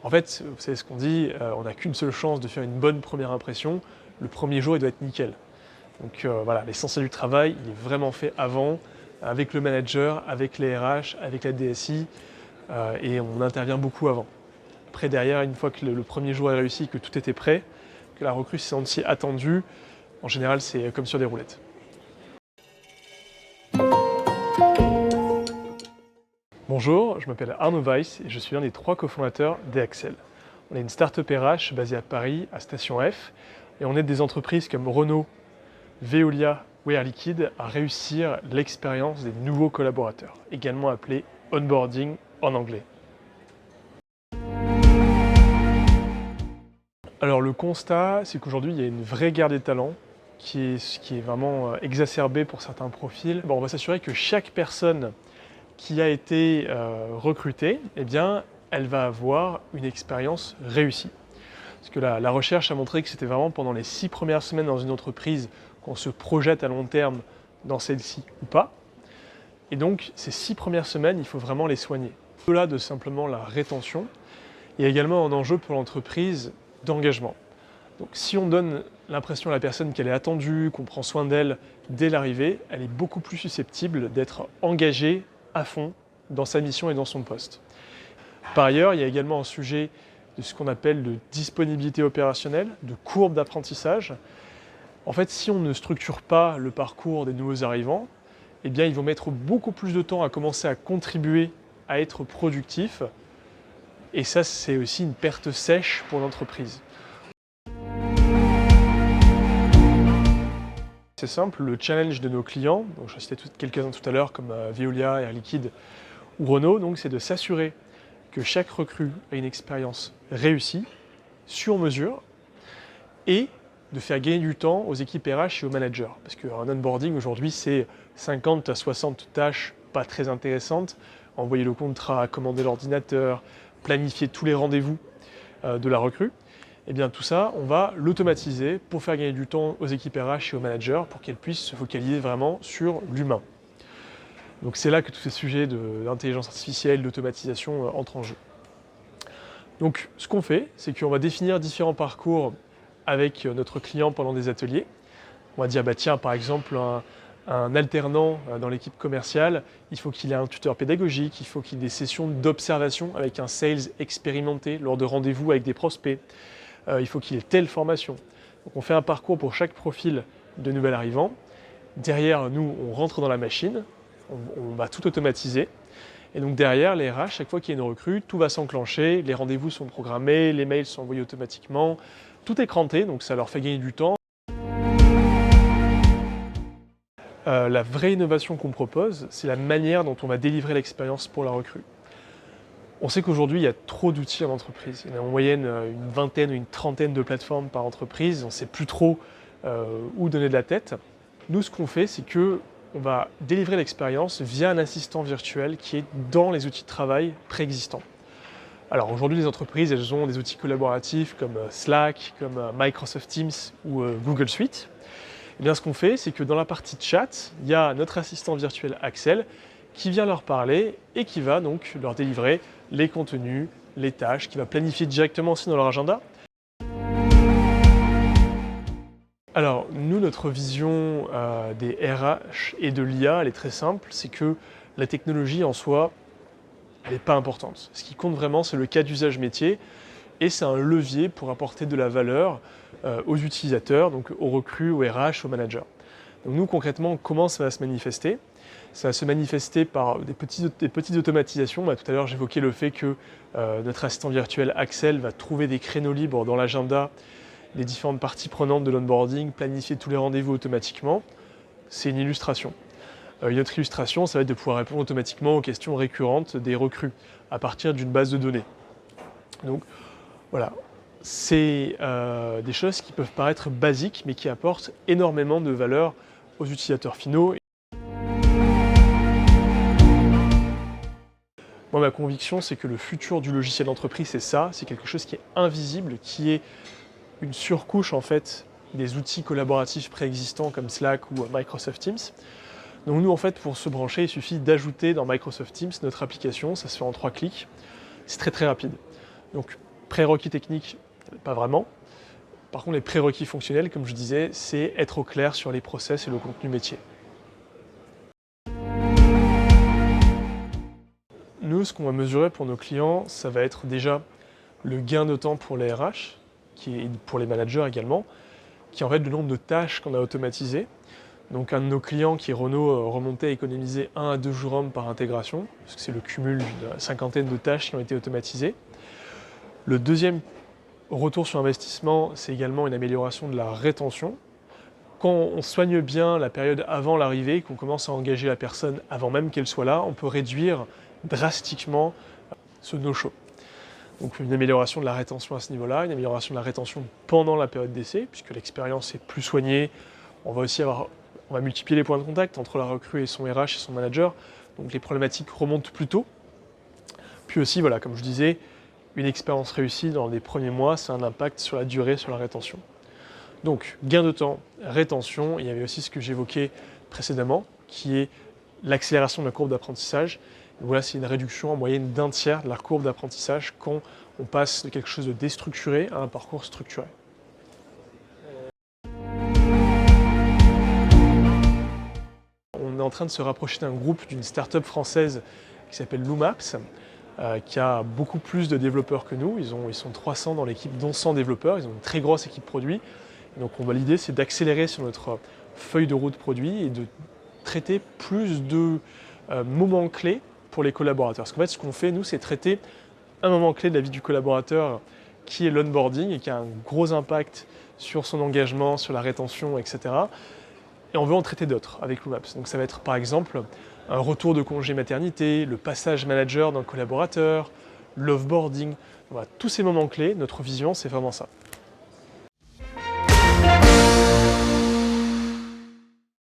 En fait, vous savez ce qu'on dit, on n'a qu'une seule chance de faire une bonne première impression. Le premier jour, il doit être nickel. Donc voilà, l'essentiel du travail, il est vraiment fait avant, avec le manager, avec les RH, avec la DSI, et on intervient beaucoup avant. Après, derrière, une fois que le premier jour est réussi, que tout était prêt, que la recrue s'est sentie attendue, en général, c'est comme sur des roulettes. Bonjour, je m'appelle Arnaud Weiss et je suis l'un des 3 cofondateurs d'Axel. On est une start-up RH basée à Paris, à Station F, et on aide des entreprises comme Renault, Veolia ou Air Liquide à réussir l'expérience des nouveaux collaborateurs, également appelé onboarding en anglais. Alors le constat, c'est qu'aujourd'hui, il y a une vraie guerre des talents qui est vraiment exacerbée pour certains profils. On va s'assurer que chaque personne qui a été recrutée, eh bien, elle va avoir une expérience réussie. Parce que la recherche a montré que c'était vraiment pendant les 6 premières semaines dans une entreprise qu'on se projette à long terme dans celle-ci ou pas. Et donc, ces 6 premières semaines, il faut vraiment les soigner. Au-delà de simplement la rétention, il y a également un enjeu pour l'entreprise d'engagement. Donc, si on donne l'impression à la personne qu'elle est attendue, qu'on prend soin d'elle dès l'arrivée, elle est beaucoup plus susceptible d'être engagée à fond dans sa mission et dans son poste. Par ailleurs, il y a également un sujet de ce qu'on appelle de disponibilité opérationnelle, de courbe d'apprentissage. En fait, si on ne structure pas le parcours des nouveaux arrivants, eh bien, ils vont mettre beaucoup plus de temps à commencer à contribuer, à être productifs. Et ça, c'est aussi une perte sèche pour l'entreprise. C'est simple, le challenge de nos clients, donc je citais quelques-uns tout à l'heure comme Veolia, Air Liquide ou Renault, donc c'est de s'assurer que chaque recrue a une expérience réussie, sur mesure, et de faire gagner du temps aux équipes RH et aux managers. Parce qu'un onboarding aujourd'hui, c'est 50 à 60 tâches pas très intéressantes. Envoyer le contrat, commander l'ordinateur, planifier tous les rendez-vous de la recrue. Et bien tout ça, on va l'automatiser pour faire gagner du temps aux équipes RH et aux managers pour qu'elles puissent se focaliser vraiment sur l'humain. Donc c'est là que tous ces sujets d'intelligence artificielle, d'automatisation entrent en jeu. Donc ce qu'on fait, c'est qu'on va définir différents parcours avec notre client pendant des ateliers. On va dire, tiens, par exemple, un alternant dans l'équipe commerciale, il faut qu'il ait un tuteur pédagogique, il faut qu'il ait des sessions d'observation avec un sales expérimenté lors de rendez-vous avec des prospects, il faut qu'il ait telle formation. Donc on fait un parcours pour chaque profil de nouvel arrivant. Derrière, nous, on rentre dans la machine, on va tout automatiser. Et donc derrière, les RH, chaque fois qu'il y a une recrue, tout va s'enclencher, les rendez-vous sont programmés, les mails sont envoyés automatiquement, tout est cranté, donc ça leur fait gagner du temps. La vraie innovation qu'on propose, c'est la manière dont on va délivrer l'expérience pour la recrue. On sait qu'aujourd'hui, il y a trop d'outils en entreprise. Il y en a en moyenne une vingtaine ou une trentaine de plateformes par entreprise. On ne sait plus trop où donner de la tête. Nous, ce qu'on fait, c'est qu'on va délivrer l'expérience via un assistant virtuel qui est dans les outils de travail préexistants. Alors aujourd'hui, les entreprises, elles ont des outils collaboratifs comme Slack, comme Microsoft Teams ou Google Suite. Et bien, ce qu'on fait, c'est que dans la partie chat, il y a notre assistant virtuel Axel qui vient leur parler et qui va donc leur délivrer les contenus, les tâches, qui va planifier directement aussi dans leur agenda. Alors, nous, notre vision des RH et de l'IA, elle est très simple, c'est que la technologie en soi, elle n'est pas importante. Ce qui compte vraiment, c'est le cas d'usage métier, et c'est un levier pour apporter de la valeur aux utilisateurs, donc aux recrues, aux RH, aux managers. Donc nous, concrètement, comment ça va se manifester ? Ça va se manifester par des petites automatisations. Tout à l'heure, j'évoquais le fait que notre assistant virtuel Axel va trouver des créneaux libres dans l'agenda des différentes parties prenantes de l'onboarding, planifier tous les rendez-vous automatiquement. C'est une illustration. Une autre illustration, ça va être de pouvoir répondre automatiquement aux questions récurrentes des recrues à partir d'une base de données. Donc voilà, c'est des choses qui peuvent paraître basiques, mais qui apportent énormément de valeur aux utilisateurs finaux. Moi, ma conviction, c'est que le futur du logiciel d'entreprise, c'est ça, c'est quelque chose qui est invisible, qui est une surcouche en fait des outils collaboratifs préexistants comme Slack ou Microsoft Teams. Donc nous, en fait, pour se brancher, il suffit d'ajouter dans Microsoft Teams notre application, ça se fait en 3 clics, c'est très très rapide. Donc Prérequis techniques, pas vraiment. Par contre, les prérequis fonctionnels, comme je disais, c'est être au clair sur les process et le contenu métier. Nous, ce qu'on va mesurer pour nos clients, ça va être déjà le gain de temps pour les RH, pour les managers également, qui est en fait le nombre de tâches qu'on a automatisées. Donc un de nos clients qui est Renault remontait à économiser 1 à 2 jours hommes par intégration, parce que c'est le cumul d'une cinquantaine de tâches qui ont été automatisées. Le deuxième retour sur investissement, c'est également une amélioration de la rétention. Quand on soigne bien la période avant l'arrivée, qu'on commence à engager la personne avant même qu'elle soit là, on peut réduire drastiquement ce no-show. Donc une amélioration de la rétention à ce niveau-là, une amélioration de la rétention pendant la période d'essai, puisque l'expérience est plus soignée. On va multiplier les points de contact entre la recrue et son RH et son manager, donc les problématiques remontent plus tôt. Puis aussi, voilà, comme je disais, une expérience réussie dans les premiers mois, c'est un impact sur la durée, sur la rétention. Donc, gain de temps, rétention, il y avait aussi ce que j'évoquais précédemment, qui est l'accélération de la courbe d'apprentissage. Voilà, c'est une réduction en moyenne d'un tiers de la courbe d'apprentissage quand on passe de quelque chose de déstructuré à un parcours structuré. On est en train de se rapprocher d'un groupe, d'une start-up française qui s'appelle Loomaps, qui a beaucoup plus de développeurs que nous. Ils sont 300 dans l'équipe, dont 100 développeurs. Ils ont une très grosse équipe produit. Et donc l'idée, c'est d'accélérer sur notre feuille de route produit et de traiter plus de moments clés pour les collaborateurs. Parce qu'en fait, ce qu'on fait, nous, c'est traiter un moment clé de la vie du collaborateur qui est l'onboarding et qui a un gros impact sur son engagement, sur la rétention, etc. Et on veut en traiter d'autres avec Loomaps. Donc ça va être par exemple un retour de congé maternité, le passage manager d'un collaborateur, l'offboarding. Voilà, tous ces moments clés, notre vision, c'est vraiment ça.